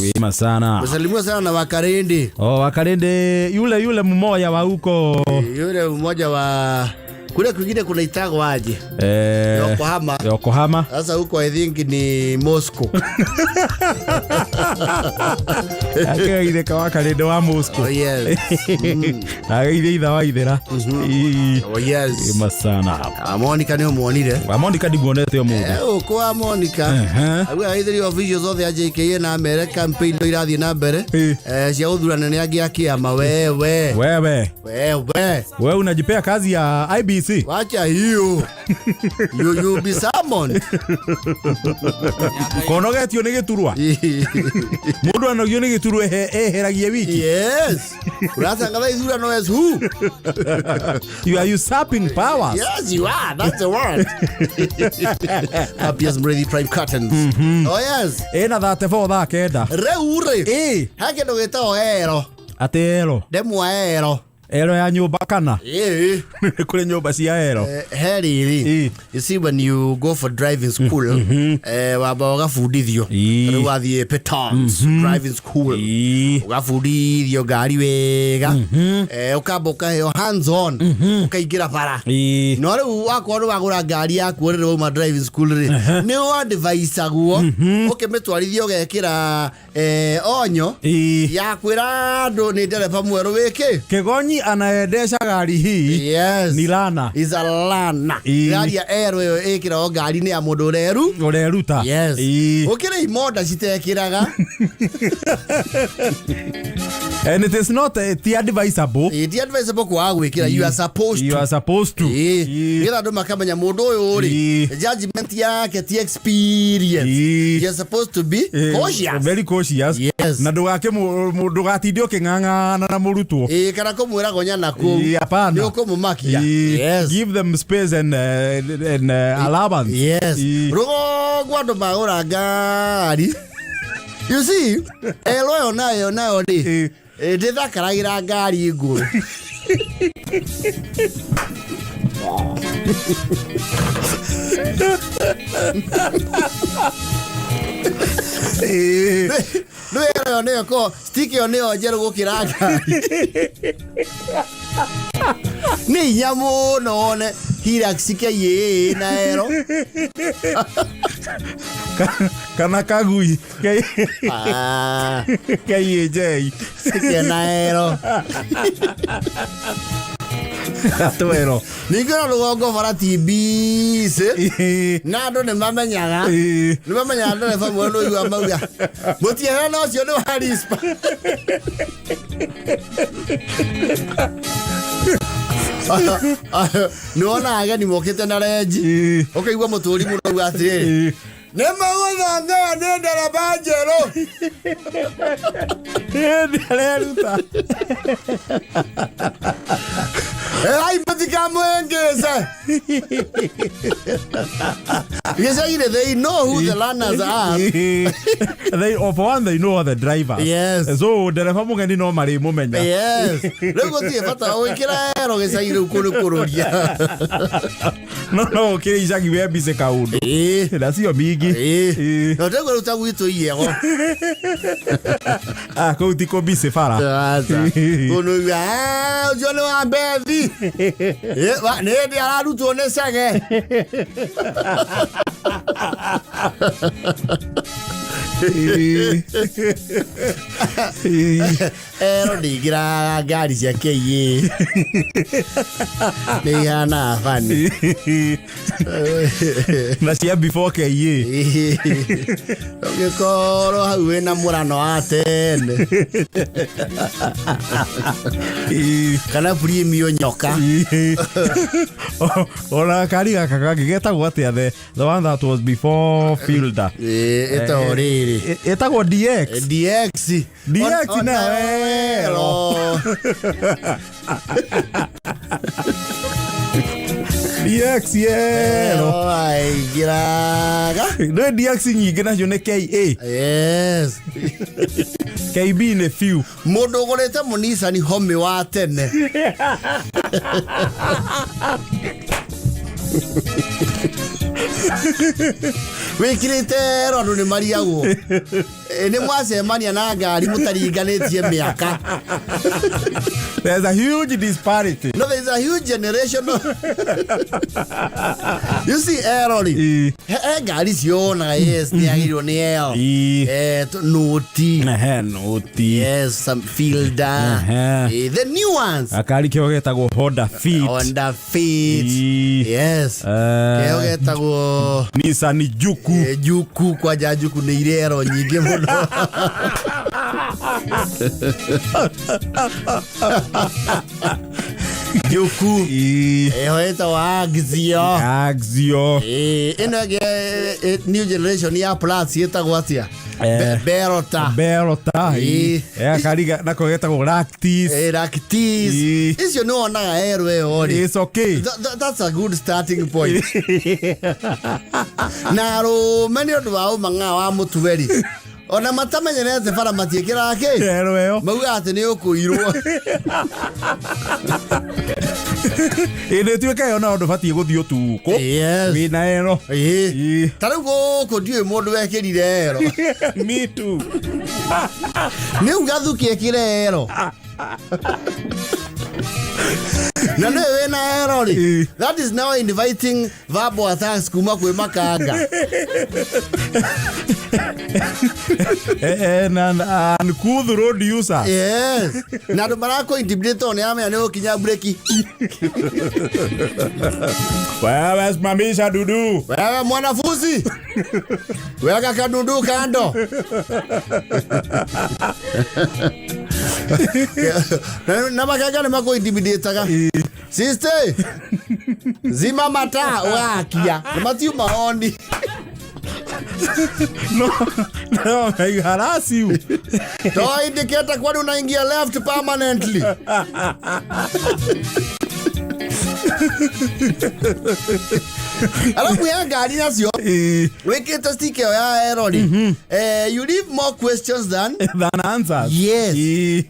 Wema sana. Msalimia sana na Wakarende. Oh, Wakarende yule mmoja wa huko. Yule mmoja wa kule kwingine kuna itago aje? Yokohama. Sasa huko I think ni Moscow. Ake ile kwa Wakarende wa Moscow. Oh yes. Ile idha wa idera. Oh yes. Wema sana. Monica ni muonire. Monica di bonete omuge. Kwa Monica. Agwa idhiri officials of the JKA na America campaign ndo irathi na mbere. Cia uthurana ni agiakia wewe. Wewe unajipea kazi ya IBC. Wacha hiyo. You be someone. Konogetio ni giturwa. Mundu anogio ni giturwa heragie wiki. Yes. Urasanga ithurano as who? You are usurping powers. Yes, you are. That's the word. Happiest ready prime curtains. Oh yes. Ena thate for that kenda. Reure. Hake ndo geta ero. Atero. Demu ero. Ero ya nyumba kana. Kule nyumba si ero. Heri. You see when you go for driving school, waba wagafundithio. Wathie petons driving school. Wagafundithio gari wega. Ukaboka heo hands on. Ukaigira bara. No riu wakorwo wagura gari yaku rire uma driving school ri. Ni wa device aguo. Ukimetwarithio gekira onyo. Yakwira ndo ni ndereba mweru wiki. Kigonyi anaendesha gari hii. Yes. Ni lana. Is a lana. Gari ya ero yo ekira gari ni ya mundu ureruta. Yes. Ukira imoda citekiraga. And it is not advisable. It is advisable kwa gwikira. You are supposed to. Gira ndo makamenya mundu uyu uri. Judgment yake ti experience. You are supposed to be cautious. Very cautious. Yes. Na ndugake mundu gatithio kingangana na murutwo. Kana kumwira gonya nako. Hapana. Ni ukumumakia. Yes. Give them space and allowance. Yes. Rugo gwando magura gari. You see, elo nayo di. Ndithakaragira ngari nguru. No ero neo ko sticky oneo jeru gukira ngari. Ni nyamu none hiraksike ye na ero. Kana kagui. Kai jei. Sike na ero. Atuero. Nigero lugongo farati bise. Nado ne mamenyaga. Ni mamenya ndo ne famu ndo yu amauga. Mutie no cio no harispa. Nuona aga ni mokete na reji. Ukaigwa muturi muno gwatire. Nema gotha ndera banjero. Ndeleruta. Ai patika mwengeza. Because they know who the learners are. For one, they know the drivers. Yes. So dereva mugeni no mari mumenya. Yes. Lego tie fata oikira ero gesaire ukurukururia. No, kiri jagi we bise kaundu. That's your bigi. No tego utagwito yego. Ko utiko bise fara. Ono ya, jone wa bevi. Ne dia la ruto ne sage. Ero digira gari cia keye. Ni yana fani. Na cia before keye. Ngikoro hau ena murano atene. Kana premium nyoka. Ora kari gaka gigeta gwate the one that was before filter. Eta oriri. Eta go DX. DX na ero. DX yero. Ai giraga. No DX nyingi na yone KA. Yes. KB ne few. Mundu gorete munisa ni home wa tene. Wikirite ero ni Mariago. Ni mwacemania na ngari mutaringanĩtie mĩaka. There's a huge disparity. No, there's a huge generational. You see, Erroli. Ngari ciona, yes, ni agirwo ni eo. Noti. Noti. Yes, some fielder. The new ones. Akari kio getagwo Honda Fit. Honda Fit. Yes. Kio getagwo Nissan Juku. Juku kwa Juku ni irero nyingi muno. Juku. Eta Axio. Axio. Ino new generation ya Plus yetagwo atia. Berota. Akari nako getagwo Lactis. Lactis. Icio no onaga ori. It's okay. That's a good starting point. Naro many of our manga wa mutuveri. Ona matamenyerete bara matiekira ake. Ero. Mauga ati ni ukuirwo. Ine tuwe kayo na ondo fati guthio tuko. Yes. Wina ero. Tara guko ndiwe mundu wekirire ero. Me too. Ni ugathukie kirero. Na no wena erori. That is now inviting verbal attacks kuma kwe makanga. And cool the road user. Yes. Na marako intimidate on yame ane kinya breki. Wewe simamisha dudu. Wewe mwanafunzi. Weka kadudu kando. Na makanga ne mako intimidate ga. Sister. Zima mata wakia. Matiu maoni. No, I harass you. To indicator kwani unaingia left permanently. Alafu ya gari nasio. Weketa sticker ya errori. You leave more questions than answers. Yes.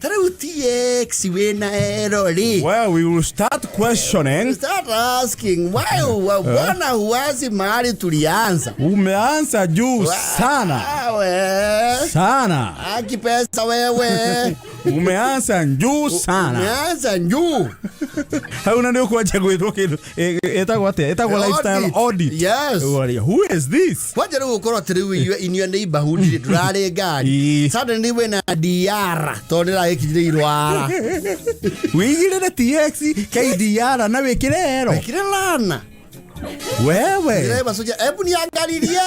Tara utiex wena errori. Well, we will start questioning. Start asking why wana huwazi mahali tulianza. Umeanza juu sana. Sana. Aki pesa wewe. Umeanza juu sana. Umeanza juu. Hauna ndio kuacha kwetwa kitu. Etagwa lifestyle audit. Yes. Who is this? Kwaje rĩu ukorwo atĩrĩu in your neighborhood ndurarĩ ngari. Suddenly wena DR tondĩra gĩkinyire irwara. Wigire TX KDR na wĩkire ero. Wĩkire lana. Wewe. Ndio masoja hebu niangalilie.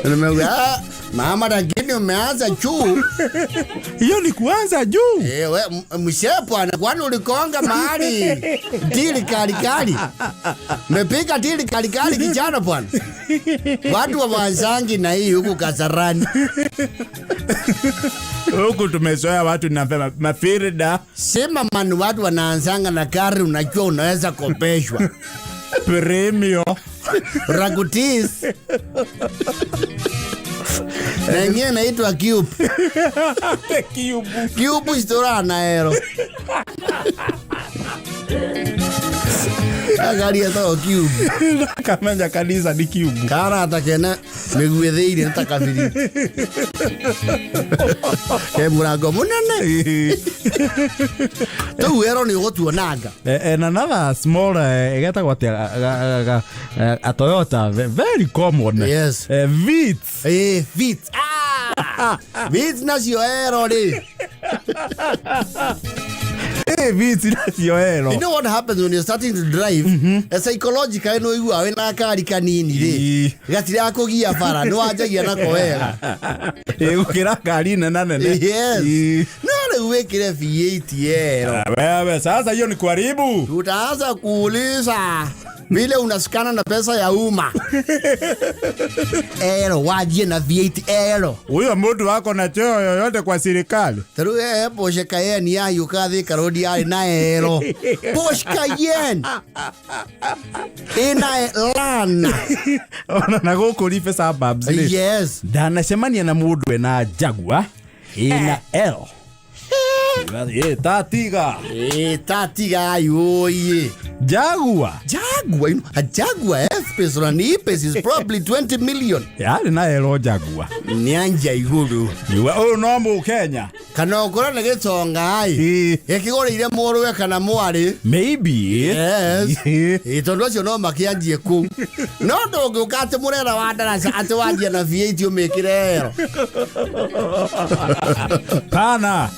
Nimeuga mama dangini umeanza juu. Hiyo ni kuanza juu. Wewe mshepo anakwani ulikonga mahali. Dili kali. Mepika dili kali kijana bwana. Watu wa Wanzangi na hii huku Kasarani. Huku tumezoea watu na mafirida. Sema man watu wanaanzanga na gari unajua unaweza kopeshwa. Premium. Ragutis. Na ingine naitwa Cube. Cube istora na aero. Gari ya to Cube. Kamanja kanisa ni Cube. Kara atakena miguetheire ntakabiri. Murango munene. Tu ero ni gotuonaga. And another small getagwa a Toyota very common. Yes. Vitz. Vitz. Vitz nacio ero ri. Vitz nacio ero. You know what happens when you're starting to drive? Psychologically no you are na kari kanini ri. Gatira kugia bara no ajagia na koera. Ukira kari nene. Yes. No uwekire V8 ero. Wewe sasa hiyo ni kuharibu. Tutaanza kuuliza vile unasikana na pesa ya umma. Ero wajie na V8 ero. Huyo mtu wako na cheo yoyote kwa serikali. Taru Porsche Cayenne ya yukathi karodi ya na ero. Porsche Cayenne. Ina lana. Ona na gukurife suburbs. Yes. Dana semania na mundu na Jaguar. Ina L. Tatiga. Tatiga yoye. Jaguar. Jaguar, a Jaguar F-Pace or an E-Pace is probably 20 million. Yari na ero Jaguar. Nyanja iguru. Oh no Kenya. Kana ukora na getonga ai. Ekigore ile moro kana mwari. Maybe. Yes. Itondo cio no makianjie ku. No ndogo ukate murera wa darasa ate wanjia na V8 umekirero. Pana.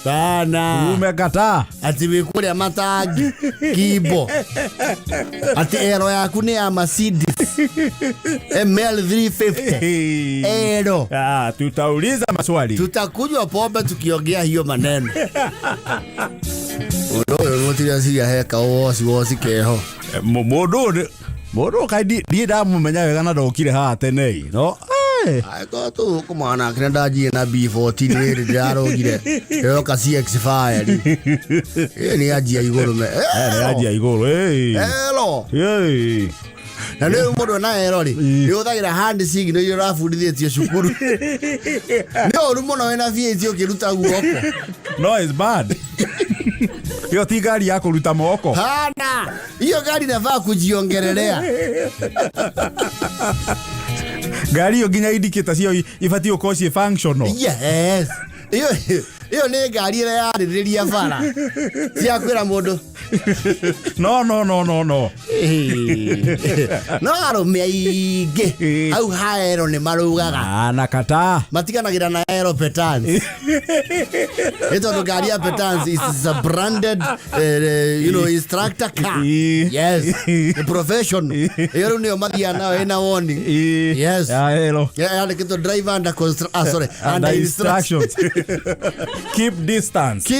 Umekata. Ati wikuria matagi kibo. Ati ero yaku ni ya Mercedes ML350. Ero. Tutauliza maswali. Tutakunywa pombe tukiongea hiyo maneno. Udoyo ngotiria sia heka wosi keho. Modo kai di da mu menya wega na ndokire ha tene no ai ko tu kumana kenda ji na B14 wiri ndarogire yo ka CX5 ni aji igoro me ni aji igoro hello na leo modo na erori ni uthagira hand signal yo rafundithie cukuru no rumo na V8 ukiruta guoko no it's bad. Yo ti gari yako ruta moko. Hana. Hiyo gari nafaa kujiongelelea. Gari yo ginya indicator sio ifati ukosi functional. Yes. Hiyo ni gari ile ya riria fara. Sia kwira mundu. No. No arume aige. Au haero ni marugaga. Nakata. Matikanagira na aero petans. Ito no gari ya petans is a branded instructor car. Yes. A profession. Hiyo ni omadia nao ina warning. Yes. Hello. Yeah, kito driver under construction. Under instructions. Keep distance.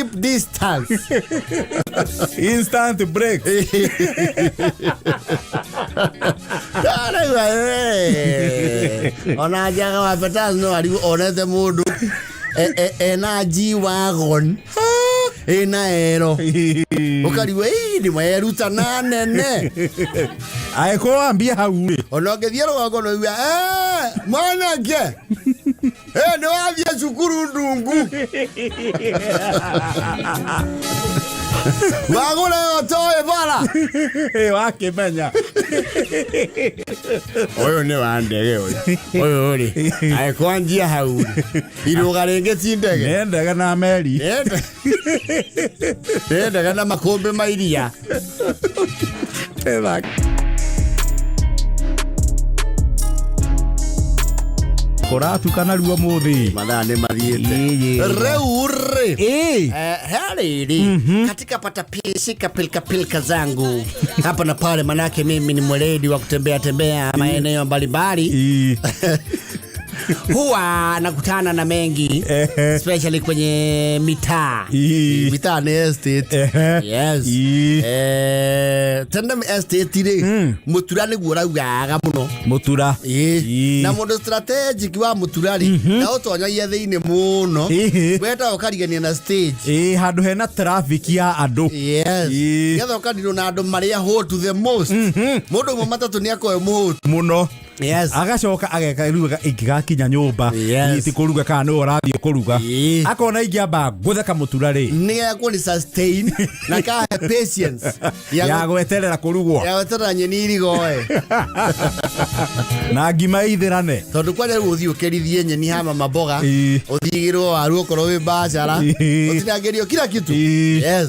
Instant break. Ona jaga wapetas no ali onete mudu. Energy wagon. Ena ero. Ukariwe ni mweruta nane. Aiko ambia haure. Onogethiro wako no wia mwanake. No avia cukuru ndungu. Wagole otoe bala. Wake menya. Oyo ne wandege oyo. Oyo ori. Aikwanjia haure. Irugarenge tindege. Nenda na meri. Nenda na makombe mairia. Eva. Koratu kana ruo muthi madhane mathiete reure hariri katika pata pishika pilka zangu hapa na pale, manake mimi ni mweledi wa kutembea maeneo mbalimbali. Huwa nakutana na mengi especially kwenye mitaa ni estate. Yes. Tena estate ile Mutura ni guraga muno Mutura na modo strategic wa Mutura na utonya yethine muno weta ukarigania na stage handu hena traffic ya andu. Yes. Getha ukarigania na andu maria hot to the most mundu mo matatu ni akoe muno. Yes. Agacoka ageka iruga ikigakinya nyumba iti kuruga kana no radio kuruga akona igiamba gutheka Mutura ri ni yako ni sustain na ka patience ya gweterera kurugwo ya gweterera nyeni irigoe na ngima ithirane tondu kwani uthi ukerithie nyeni hama maboga uthigirwo waru okoro wi bachara utinangerio kila kitu. Yes.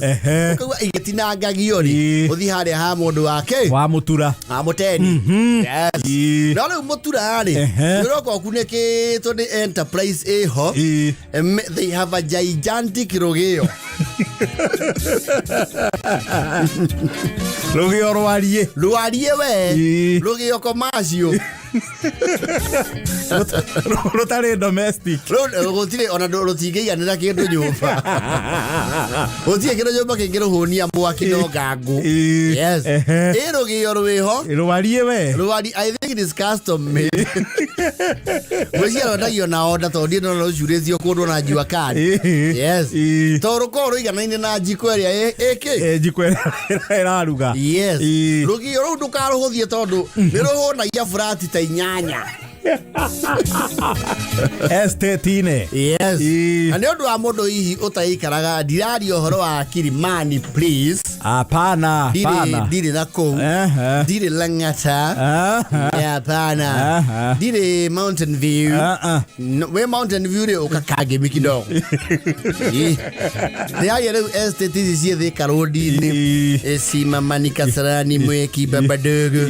Ukagwa igitinangagio ri uthi haria ha mundu wake wa Mutura amuteni. Yes. Na leo Mutura ri uroko kuneke to the enterprise eho they have a gigantic rogeo. Rogeo rwarie we rogeo commercial rotare domestic rotire ona rotigeia nira kindu nyumba otie kindu nyumba kingiro honia mwaki no gangu. Yes. Rogeo rweho rwarie we I think it is custom made. Mwezi ndagio na order to ndino no jurezio kundu na jua kali. Yes. Toro koro igana na jikweria jikweria iraruga. Yes. Rogeo ru ndukaruhuthie tondu niruho na ya furati ta inyanya. Estetine. Yes. Ani ondu wa mundu hihi utaikaraga ndirario horo wa Kilimani please. Hapana. Dire nako. Dire Langata. Hapana. Dire Mountain View. We Mountain View de okakage mikidogo. They are estate is here the Karodi. Si mamani kasarani mweki babadogo.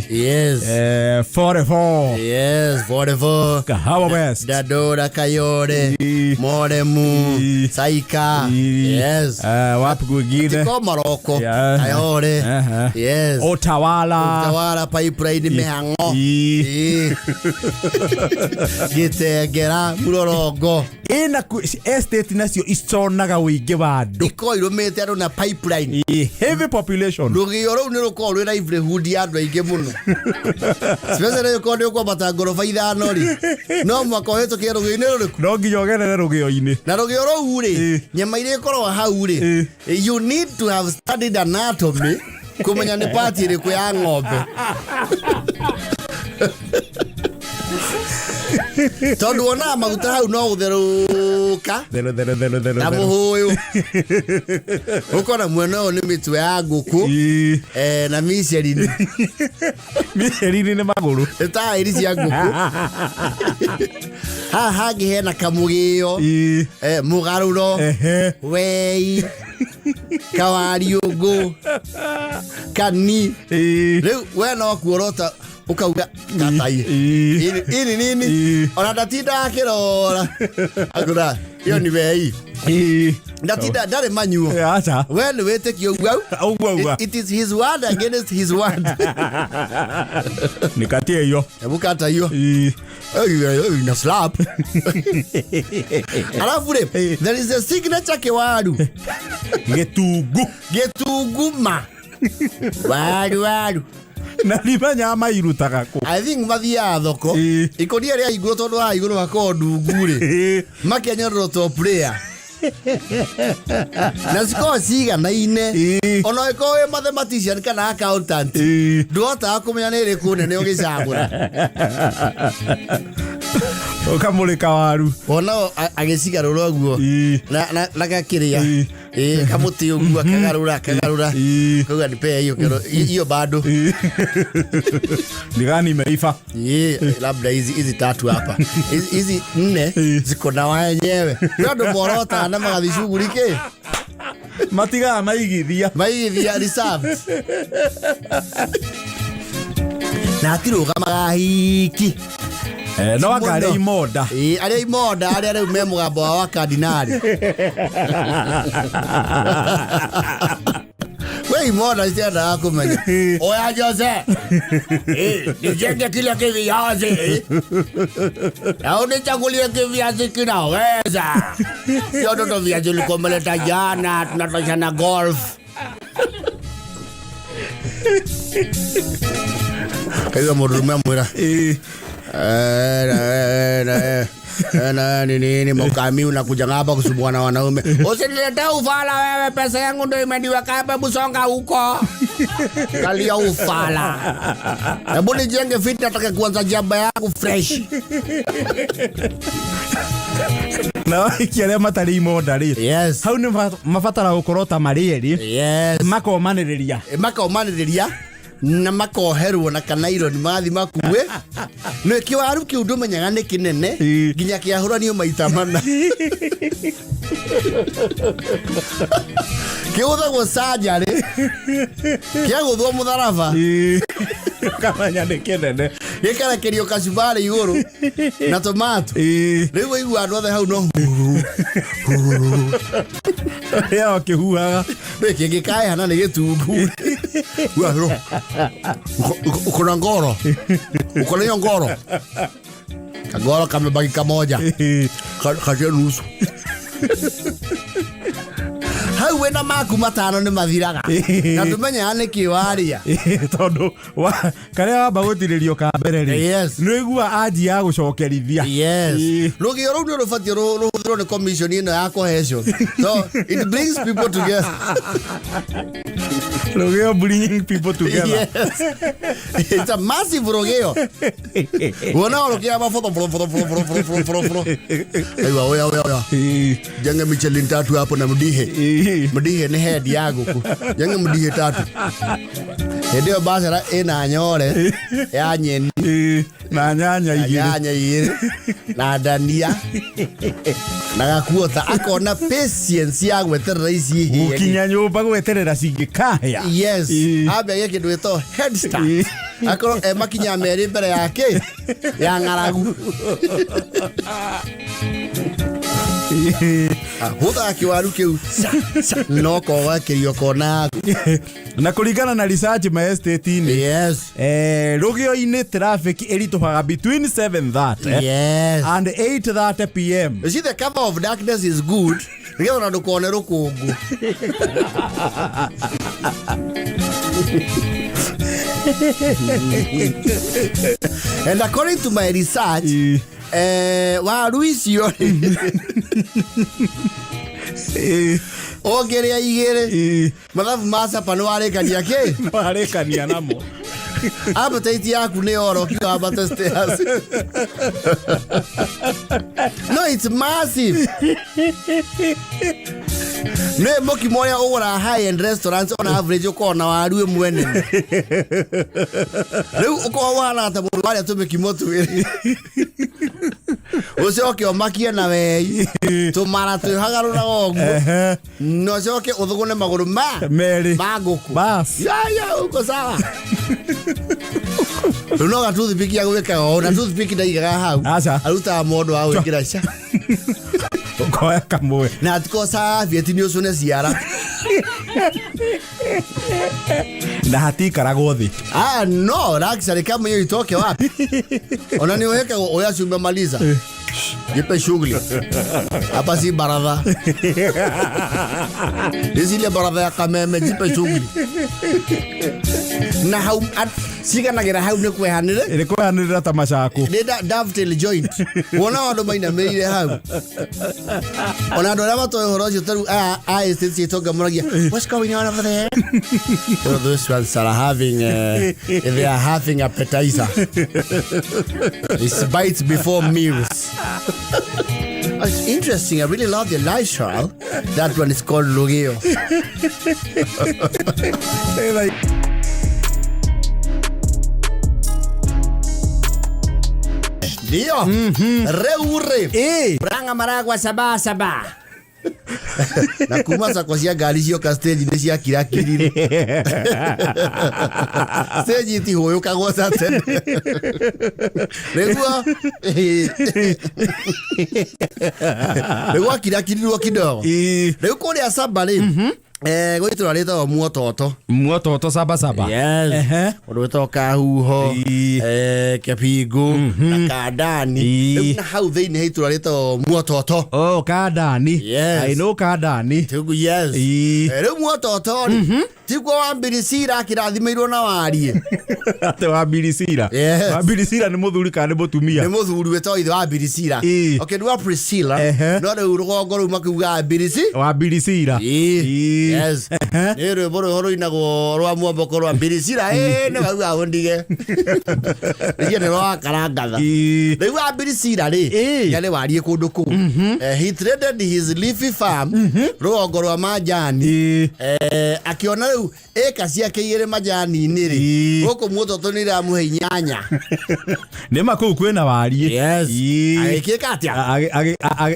Yes. 44. Yes, 44. Kahawa West. Dadora Kayore. Moremu. Saika. Yes. Wapi kwingine? Tiko Morocco. Kayore. Yes. Otawala pipeline mehango. Gitengera Murorongo. Ina estate nasio istonaga wige bado. Iko iromete aro na pipeline. Heavy population. Rugiyoro nero ko rwira livelihood ya andũ aingĩ mũno. Especially ko ndio kwa batangorofa ithano ri. No mwaka wetu kia rugiyoro rĩrĩkũ. No nginya ogerere rugiyoro-inĩ. Na rugiyoro uri nyama iria ikoragwo hau ri. You need to have studied anatomy kumenya nĩ part ĩrĩkũ ya ng'ombe. Tondu ona maguta hau no gutherũka. Na muhuyu. Uko na mwena oni mitwe ya nguku. Na micerini. Micerini ni maguru. Eta iri cia nguku. Ha hena kamugio. Mugaruro. Wei. Kawariugu. Kani. Riu we no kuorota ukauga Gathaiya ini nini ona ndatinda akirora agura iyo ni wei ndatinda ndare manyuo acha we ni wetekio ugau it is his word against his word nikatie hiyo ebukata hiyo na slap alafu there is a signature kewaru getuguma waru na riba nyama irutaga ko. I think mathia thoko ikonia ria iguru tondu ha iguru hako ndungu ri makenyororo top player na siko siga na ine ono iko we mathematician kana accountant ndota kumenya ni riku nene ugicagura ukamulika waru ona agiciga ruroguo na gakiria kamuti ugua kagarura kuga nipe hiyo bado nigani imeifa labda hizi tatu hapa hizi nne ziko na wenyewe bado morota na magadhishughulike matiga maigithia reserve na tiruga magahiki no akare imoda ari imoda ari me mugambo wa kardinali we imoda isienda kumenya oya Jose nijenge kile kiviazi au nichagulie kiviazi kinaweza sio ndo viazi ulikomeleta jana tunatoshana golf kayo murume mwira nini mokami unakuja hapa kusumbua na wanaume. Usinilete ufala wewe, pesa yangu ndio imeniweka hapa busonga huko. Kalia ufala. Hebu nijenge fiti nataka kuanza jamba yangu fresh. Na ikiaria matari imoda ri. Yes. Hau ni mafatara gukorota marieri. Yes. Makomaniriria. Na makoherwo na kanairo ni mathi makuwe no kiwaru kiundu menyaga ni kinene ginya kiahuranio maita mana kiuthagwo sajari kiaguthwo mutharaba kamanya ni kinene gikarekerio kacubari iguru na tomato riu igua andu othe hau no ya kihuaga gikae hana ni gitungu waro ukona ngoro ukona ngoro kagoro kamebaki kamoja kaje nusu hau wena maku matano ni mathiraga na tumenya ane kiwaria tondu kare wamba gutiririo ka mbere ri no igua aji ya gucokerithia rugio ru no fatio ru ni commission ino ya cohesion so it brings people together rugio bringing people together it's a massive rugio wona rugio ba foto aywa oya janga Michelin tatu hapo na mdihe Mudihe ni head ya guku. Yange mudihe tatu. Ndio basara ina nyore ya nyeni na nyanya igire na dania na gakuota akona patience ya gweterera ici hihi ukinya nyumba gweterera cingikahia. Yes, abe yake ndio head start akoro makinya meri mbere yake ya ngaragu Huda kiwaru kiu no ko wakirio kona na kuringana na research ma estate ni. Yes. Rugio ini traffic erituhaga between 7:30 yes and 8:30 p.m. You see the cover of darkness is good. Ndio na ndukone rukungu. And according to my research, waru icio ogeria igere mathabu masa panware kania ke ware kania namo appetite yaku ni oro kiwa batestairs. No, it's massive. No, moki moya ora high-end restaurants on average ukona waru mwene. Leo uko wana ta mundu wale tumeki moto wiri. Ucoke omakie na wei tumara tuhagarura ogu no coke uthugune maguru meri maguku bas ya uko sawa. No ga toothpick ya gweka ona toothpick ndaigaga hau aruta mondo wa gwikira cia ukoya kamwe na tukosa vieti ni ucune ciara na hatikara gothi no actually kama hiyo itoke wapi ona ni weka oya chumba maliza jipe shughuli hapa si baradha ile baradha ya kameme jipe shughuli na hau siga na gira hau ne kwehanira tamashako nda dovetail joint wona wando maina meire hau ona ndo lama to horojo taru estate toga muragia what's going on over there. Those ones are having they are having appetizer. It's bites before meals. It's interesting. I really love the lifestyle. That one is called Lugio. Dio. Reure. Branga maragwa saba. Na kumasa kwa cia ngari cio ka stage ni cia kirakirire stage iti hoyo kagota tene Lego kirakiriro kidogo lego kole asaba le goitura leta muototo saba yes odotoka huho kapigo na kadani na how they need to leta muototo kadani I know kadani tugu yes muototo tiko wambirisira kirathimirwo na warie ate wambirisira ni muthuri kana mutumia ni muthuri weto ithe wambirisira okay ndwa Priscilla no ru rugongo ru makuga wambirisira yes nero boro horo inago rwa muomboko rwa mbirisira ne baga ondige ye ne rwa karangatha rĩu wambirisira ri yale warie kundu ku he traded his leafy farm rugongo rwa majani akiona rĩu eka ciake igere majani niri goko muototo ni ramuhe inyanya ne maku kwena warie yes agikeka atia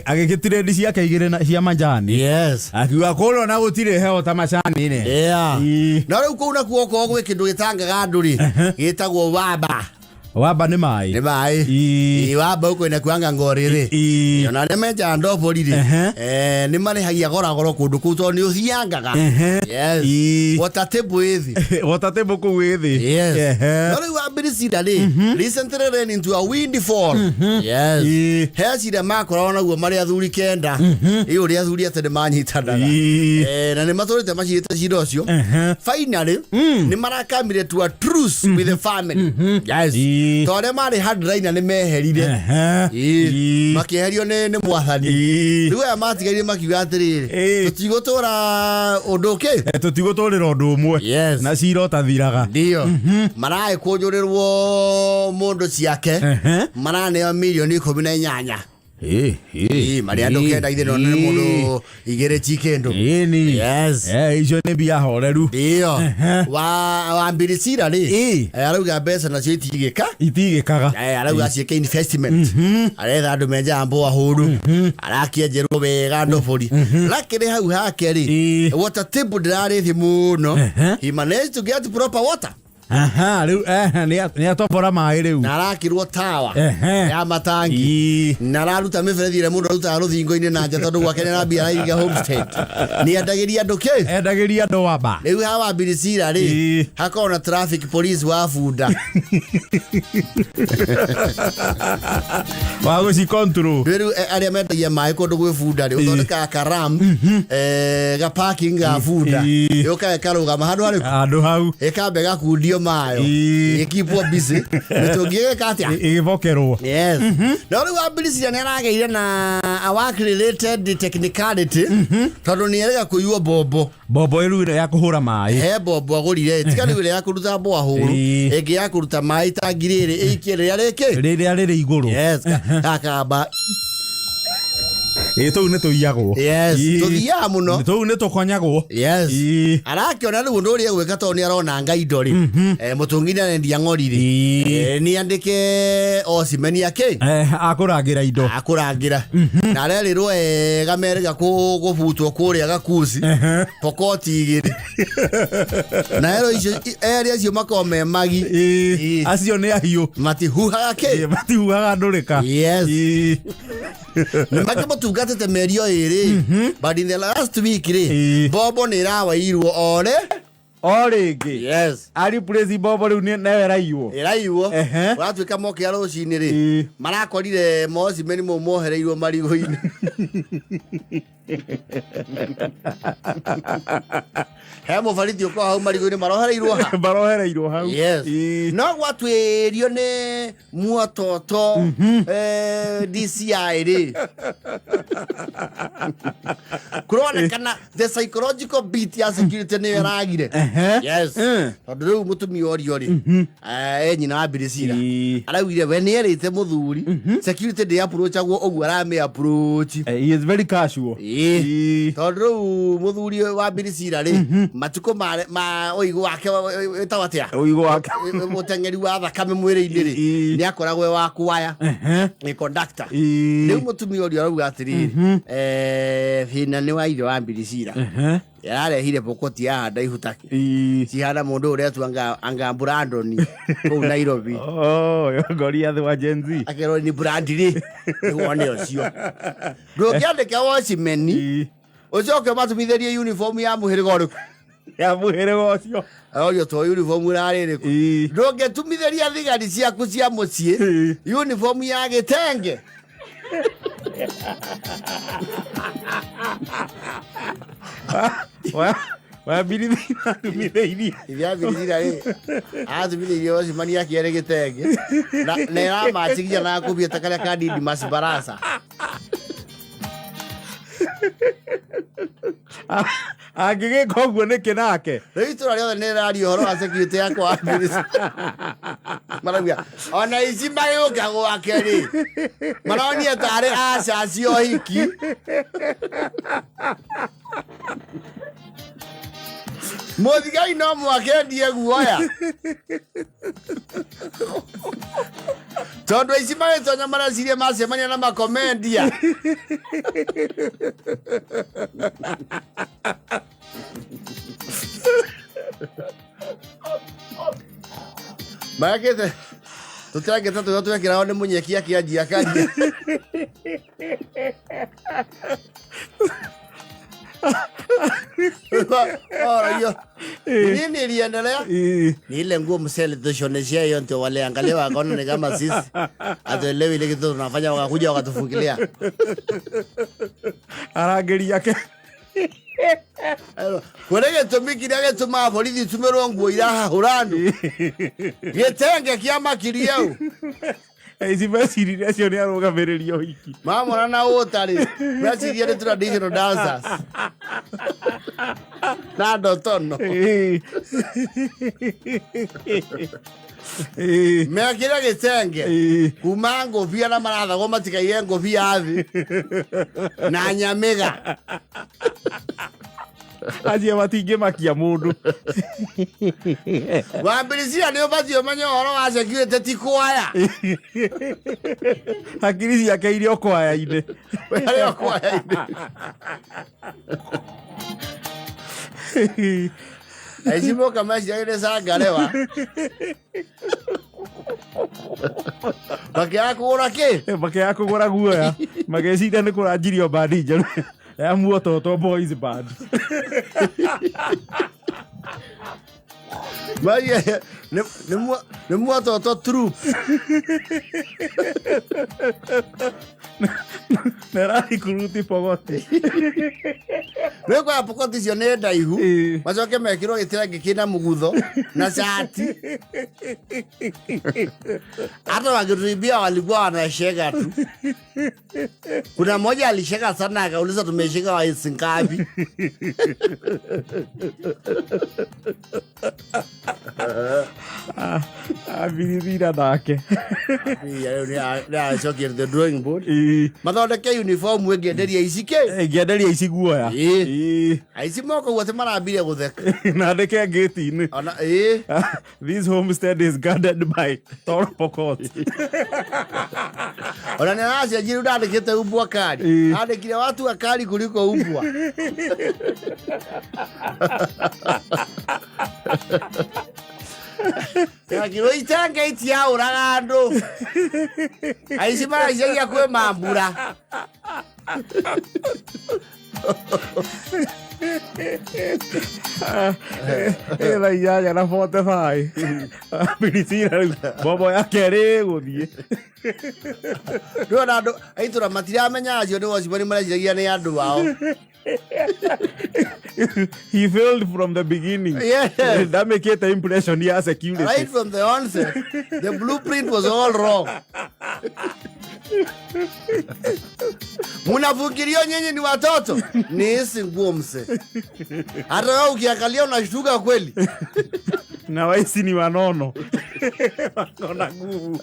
agikitire ndi ciake igere na cia majani yes akiwa kono na gutire heo ta macani ne na rĩu kuu na kuoko gwe kindu gitangaga nduri gitagwo waba ni mai waba uko ina kuanga ngorire ona ne meja ndoborire ni mari hagia goro kundu kuto ni uthiangaga yes watatebo ku withi yes no ri wambirisira ri recently ran into a windfall yes heci de makora na guo mari athuri kenda uri athuri atende manyitanaga na ni maturite macirite cirocio finally ni marakamire to a truce with the family yes tore mari hadline ni meherire makiherio ni mwathani riu ya matigaire makiuga atiriri tutigotora unduke tutigotorira undu umwe na ciro tathiraga ndio marae kujurirwo mundu ciake marane milioni 18 Maria ndo kenda ithe no nene mundu igere chikendo. Yes. Icio nĩ mbia horeru. Ndio. Wa mbirisira ri. Arauga mbeca nacio itigĩkaga. Arauga ciĩke investment. Aretha andu menja ambo ahuru. Arakienjerwo wega ndobori. Lakini hau hake ri. Water table ndirarĩthie muno. He managed to get proper water. Riu nĩ atobora maĩ riu. Na arakirwo tawa ya matangi. Na araruta mĩberethi ĩrĩa mũndũ arutaga rũthingo-inĩ na nja tondũ gwake nĩarambia araiga homestead. Nĩ endagĩria andũ kĩ? Endagĩria andũ wamba. Rĩu hawa Mbirisira rĩ, hakorwo na traffic police wa bunda. Wa gũci control. Rĩu arĩa mendagia maĩ kũndũ gwĩ bunda rĩ, ũthondekaga ka ramp ga parking ga bunda. Yoka karũgama handũ hau. Ĩkambe gakundio mayo. Ikipwo busy. Nĩtũngĩgĩka atĩa? Ĩgĩbokerwo. Yes. No rĩu Mbirisira nĩarageire na a work related technicality. Tondũ nĩerega kũiywo bombo. Bombo ĩrũ ya kũhũra maĩ. He bombo agũrire. Tika rĩu ya kũruta borehole. Ĩngĩ ya kũruta maĩ tangi rĩrĩ ĩikie rĩrĩa rĩrĩ igũrũ. Yes. Akamba. Tũu nĩ tũiyagwo. Yes. Tũthiaga mũno. Tũu nĩ tũkonyagwo. Yes. Arakĩona rĩu ũndũ ũrĩa gwĩka tondũ nĩarona ngaindo rĩ. Mũtũngi nĩarendia ng'ori rĩ. Nĩandĩke ocimeni yake. Akũrangĩra indo. Akũrangĩra. Na arerĩrwo wega merĩga gũbutwo kũrĩa gakuci. Pokoti igĩrĩ. Na area icio makorwo me magi. Acio nĩ ahiũ. Matihuhaga kĩ? Matihuhaga ndũrĩka. Yes. Nĩmakĩmũtungatĩte mĩeri o ĩrĩ. But in the last week rĩ, bombo nĩĩrawairwo o rĩngĩ. Yes. Ari place bombo rĩu nĩyo ĩraiywo. Watuĩka mokĩa rũcinĩ rĩ, marakorire mocimeni mau mohereirwo marigũ-inĩ. He mũbarithi ũkorwo hau marigũ-inĩ marohereirwo hau. Yes. No gwatuĩrio nĩ Muatoto DCI rĩ. Kũronekana the psychological beat ya security nĩyo ĩragire. Yes. Tondũ rĩu mũtumia ũrio rĩ, nyina wa Mbirisira araugire we nĩerĩte mũthuri security ndĩ-approachagwo ũguo aramĩ-approach. He is very casual. Tondũ rĩu mũthuri wa Mbirisira rĩ, matukũ ma ũigũ wake wĩtagwo atĩa? Ũigũ wake mũteng'eri wa thakame mwĩrĩ-inĩ rĩ, nĩakoragwo wa kuaya nĩ conductor. Rĩu mũtumia ũrio arauga atĩrĩrĩ, hina nĩ wa ithe wa Mbirisira yararehire pokoti ya ndaihu take cihana mũndũ ũrĩa tu anga Brandon kũu Nairobi. Ngori ya wa Gen Z akerwo ni Brandi rĩ wone ũcio ndũngĩandĩka wocimeni ũcoke matumithĩrie uniform ya mũhĩrĩga ũrĩkũ ũcio oyo to uniform ũrarĩrĩkũ ndũngĩtumithĩria thigari ciaku cia mũciĩ uniform ya gĩtenge. Wa Mbirisira tumithĩirie. Ithia Mbirisira rĩ, atumithĩirie ocimani akĩere gĩtenge na ĩramacigia na kũbieta karĩa ka Didi Masbarasa. Angĩgĩka ũguo nĩkĩ nake? Rĩu itũra rĩothe nĩrĩraria ũhoro wa security yakwa wa Mbirisira. Marauga ona ici magĩũka gwake rĩ, maronia tarĩ aca cio hiki. Mũthigari no mwakendie guoya. Tondũ ici magĩtonya mareciria macemania na makomendia. Magĩte tũtangĩta tũrĩa twekĩraho nĩ mũnyeki akĩanjia karia. Nini iliendelea? Ni ile nguo msele tushoneshia hiyo ndio wale angalia wakaona ni kama sisi hatuelewi ile kitu tunafanya, wakakuja wakatufungilia. Arangeri yake. Kurege tumiki nage tuma polisi tumerwo nguo iraha hurandu. Gĩtenge kĩa makiriau. Ici meciria acio nĩ arũgamĩrĩria ũhiki. Mamona na ũtarĩ. Meciria nĩ traditional dancers. Na ndotono. Mekira gitenge. Kuma ngobia na maratha go matikaye ngobia athi. Na nyamega. Aje matinge makia mundu. Wambirisia ni obati omenye horo wa security ti kwaya. Hakiri yake ile kwaya ine. Ile kwaya ine. Aisimo kama ile sagarewa. Bakiyakura ke? Bakiyakura guoya. Magecida ni kurajirio badija. Ya Muoto boys band. Maya ne Muoto troop. Nerari kuruti pogoti. Weko apokoti cio ne ndaihu. Macoke mekiro gitenge kina mugutho na shati. Hata wakiribia walikuwa wanasheka tu. Kuna mmoja alisheka sana akauliza tumeshika wa ngapi. Avirira nake. Ya choki the drawing board. Mathondeke uniform wengenderia icike. Ngenderia ici guoya. Aici moko guote marambire gutheka. Na ndeke gate-ini. Ona This homestead is guarded by Toro Pokot. Ona ninacia jiru ndandikite umbwa kari. Andikire watu akari kuliko umbwa. Kiro itanga itia uragando. Aici maraciagia kwe mambura. Ela ya na foto vai. Birisira bobo yake ri guthie. Ndio ndo aitura matiramenya acio ndio wacibari maraciagia ni andu wao. He failed from the beginning. Yeah. That make it an impression he has security. Right from the onset, the blueprint was all wrong. Munafikiria nyenye ni watoto? Ni hisi nguo mse. Hata wewe ukiangalia unashtuka kweli. Na waisi ni wanono. Wako na nguvu.